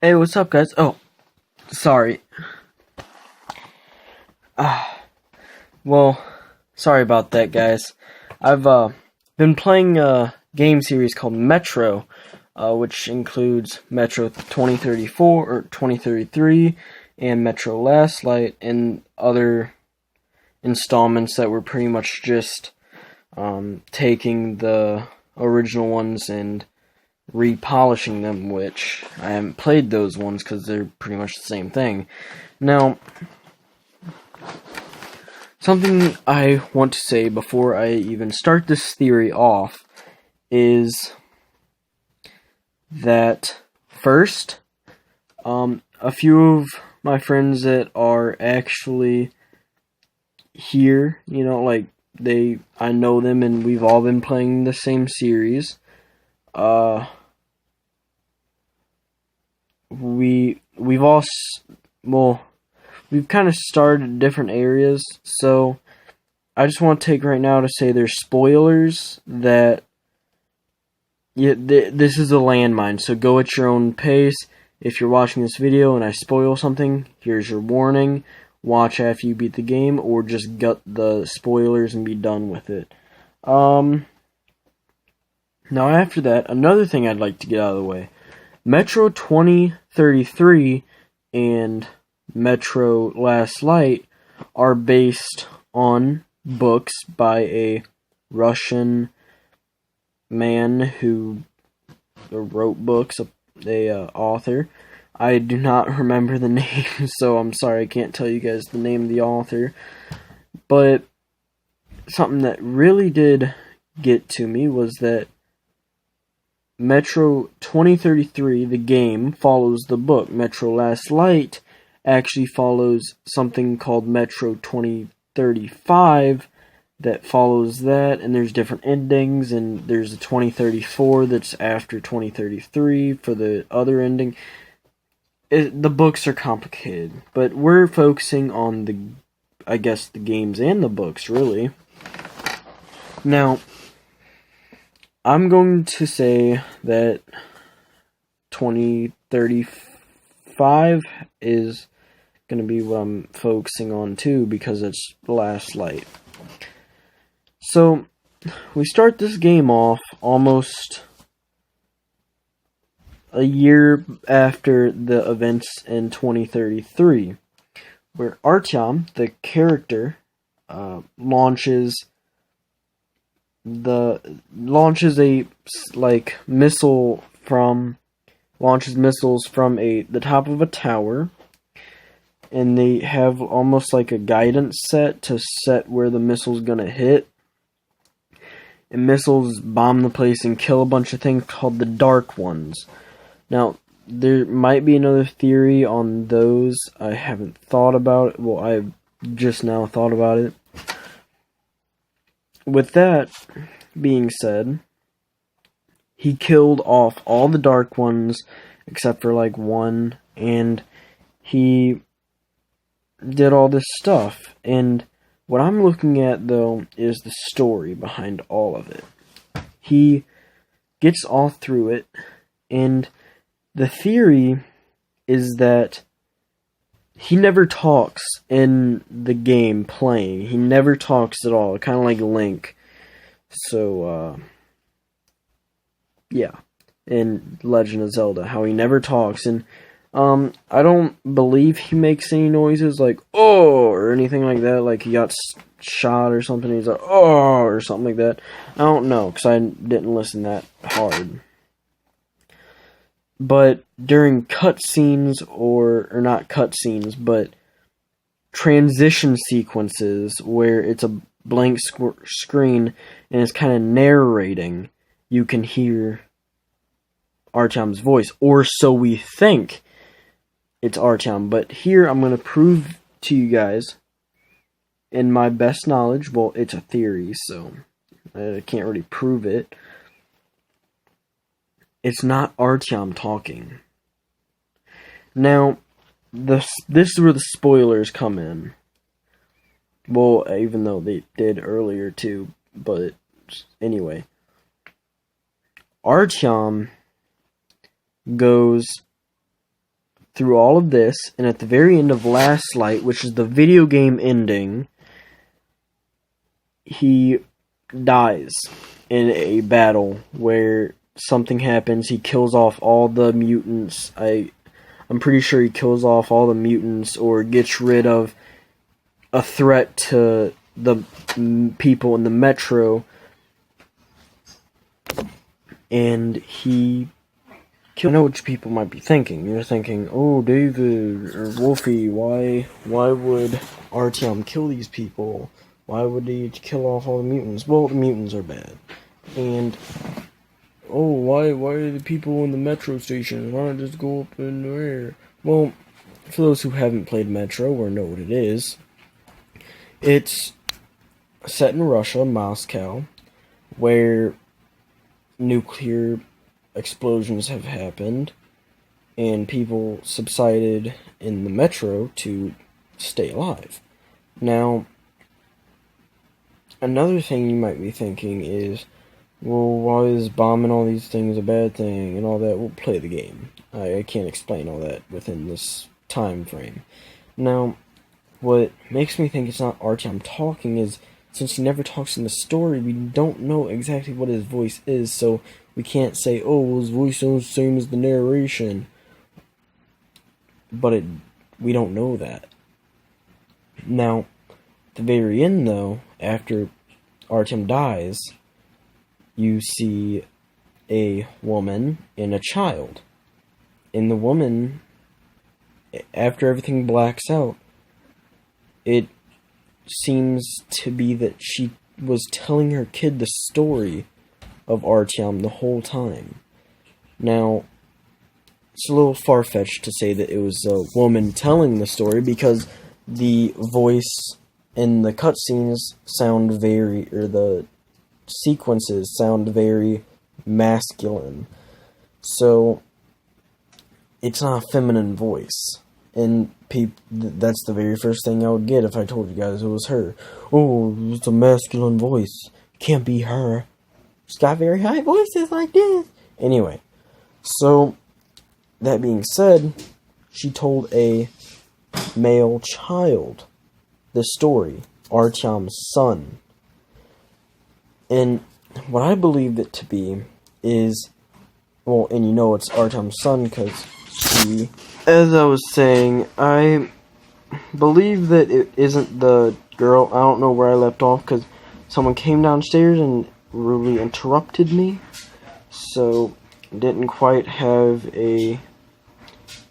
Hey, what's up, guys? Oh, sorry. Well, sorry about that, guys. I've been playing a game series called Metro, which includes Metro 2034 or 2033 and Metro Last Light and other installments that were pretty much just taking the original ones and repolishing them, which I haven't played those ones because they're pretty much the same thing. Now, something I want to say before I even start this theory off is that first, a few of my friends that are actually here, like I know them and we've all been playing the same series. We've all, we've kind of started different areas, so I just want to take right now to say there's spoilers that, this is a landmine, so go at your own pace. If you're watching this video and I spoil something, here's your warning. Watch after you beat the game, or just gut the spoilers and be done with it. Now after that, another thing I'd like to get out of the way. Metro 2033 and Metro Last Light are based on books by a Russian man who wrote books, a author. I do not remember the name, so I'm sorry I can't tell you guys the name of the author. But something that really did get to me was that Metro 2033, the game, follows the book. Metro Last Light actually follows something called Metro 2035 that follows that, and there's different endings, and there's a 2034 that's after 2033 for the other ending. The books are complicated, but we're focusing on the games and the books, really. Now, I'm going to say that 2035 is going to be what I'm focusing on too, because it's Last Light. So, we start this game off almost a year after the events in 2033, where Artyom, the character, launches missiles from the top of a tower, and they have almost like a guidance set to set where the missile's gonna hit. And missiles bomb the place and kill a bunch of things called the Dark Ones. Now, there might be another theory on those. I haven't thought about it. Well, I've just now thought about it. With that being said, he killed off all the Dark Ones except for like one, and he did all this stuff. And what I'm looking at, though, is the story behind all of it. He gets all through it, and the theory is that he never talks in the game playing. He never talks at all, kind of like Link. So, yeah. In Legend of Zelda, how he never talks, and I don't believe he makes any noises like "oh" or anything like that, like he got shot or something, he's like "oh" or something like that. I don't know, because I didn't listen that hard. But during cutscenes, or not cutscenes, but transition sequences where it's a blank screen and it's kind of narrating, you can hear Artyom's voice, or so we think it's Artyom. But here I'm going to prove to you guys, in my best knowledge, well, it's a theory, so I can't really prove it. It's not Artyom talking. Now, this is where the spoilers come in. Well, even though they did earlier too, but anyway. Artyom goes through all of this, and at the very end of Last Light, which is the video game ending, he dies in a battle where something happens. He kills off all the mutants. I'm pretty sure he kills off all the mutants or gets rid of a threat to the people in the metro. And he... I know what people might be thinking. You're thinking, oh, David or Wolfie, why would Artyom kill these people? Why would he kill off all the mutants? Well, the mutants are bad. And, oh, why are the people in the metro station? Why don't just go up in the air? Well, for those who haven't played Metro or know what it is, it's set in Russia, Moscow, where nuclear explosions have happened, and people subsided in the metro to stay alive. Now, another thing you might be thinking is, well, why is bombing all these things a bad thing and all that? We'll play the game. I can't explain all that within this time frame. Now, what makes me think it's not Artyom talking is, since he never talks in the story, we don't know exactly what his voice is, so we can't say, oh, well, his voice sounds the same as the narration. But we don't know that. Now, at the very end, though, after Artyom dies, you see a woman and a child. And the woman, after everything blacks out, it seems to be that she was telling her kid the story of Artyom the whole time. Now, it's a little far-fetched to say that it was a woman telling the story, because the voice and the cutscenes sound the sequences sound very masculine. So, it's not a feminine voice. And that's the very first thing I would get if I told you guys it was her. Oh, it's a masculine voice. Can't be her. She's got very high voices like this. Anyway, so, that being said, she told a male child the story, Artyom's son. And what I believed it to be is, well, and you know it's Artyom's son because she, as I was saying, I believe that it isn't the girl. I don't know where I left off because someone came downstairs and rudely interrupted me, so didn't quite have a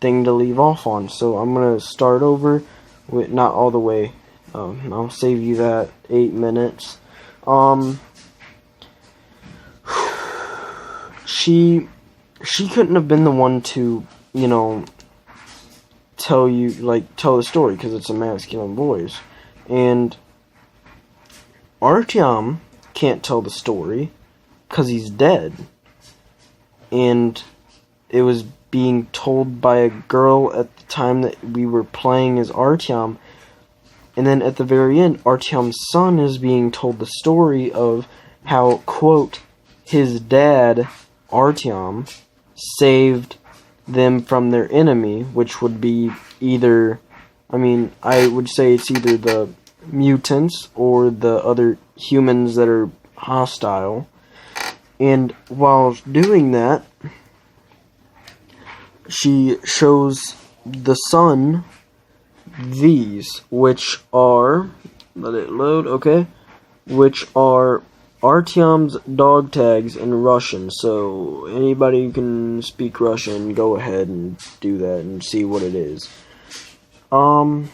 thing to leave off on. So I'm gonna start over with not all the way. I'll save you that 8 minutes. She couldn't have been the one to, tell the story, because it's a masculine voice. And Artyom can't tell the story because he's dead. And it was being told by a girl at the time that we were playing as Artyom. And then at the very end, Artyom's son is being told the story of how, quote, his dad, Artyom, saved them from their enemy, which would be either, I would say it's either the mutants or the other humans that are hostile. And while doing that, she shows the son these, which are, let it load, okay, which are Artyom's dog tags in Russian. So anybody who can speak Russian, go ahead and do that and see what it is. And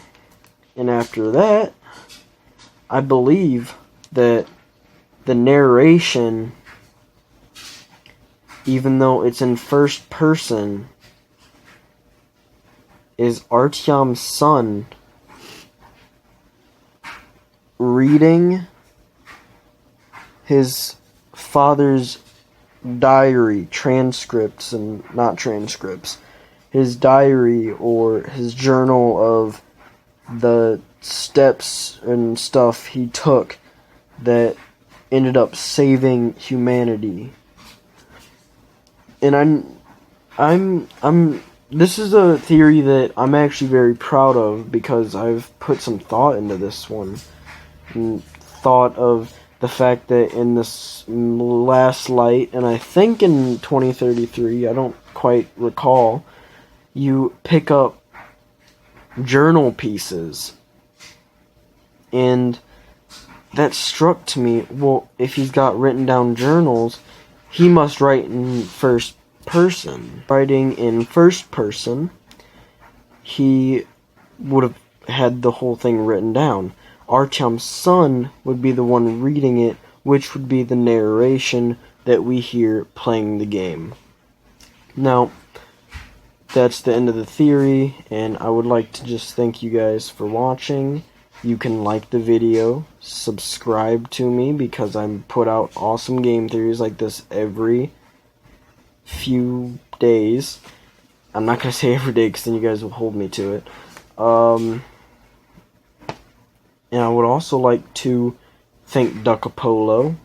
after that, I believe that the narration, even though it's in first person, is Artyom's son reading his father's diary, transcripts and not transcripts, his diary or his journal of the steps and stuff he took that ended up saving humanity. And I'm this is a theory that I'm actually very proud of because I've put some thought into this one. And thought of the fact that in this last light, and I think in 2033, I don't quite recall, you pick up journal pieces. And that struck to me, well, if he's got written down journals, he must write in first person. Writing in first person, he would have had the whole thing written down. Artyom's son would be the one reading it, which would be the narration that we hear playing the game. Now, that's the end of the theory, and I would like to just thank you guys for watching. You can like the video, subscribe to me, because I put out awesome game theories like this every few days. I'm not going to say every day, because then you guys will hold me to it. And I would also like to thank Duckapolo,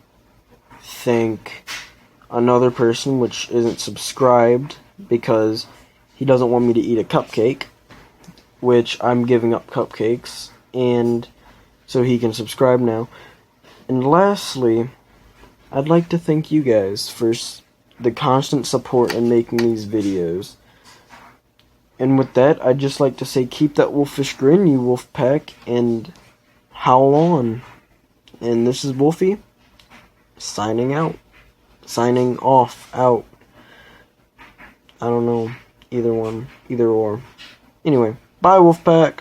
thank another person which isn't subscribed because he doesn't want me to eat a cupcake, which I'm giving up cupcakes, and so he can subscribe now. And lastly, I'd like to thank you guys for the constant support in making these videos. And with that, I'd just like to say keep that wolfish grin, you wolf pack, and howl on. And this is Wolfie, signing out. Signing off, out. I don't know, either one, either or. Anyway, bye Wolfpack.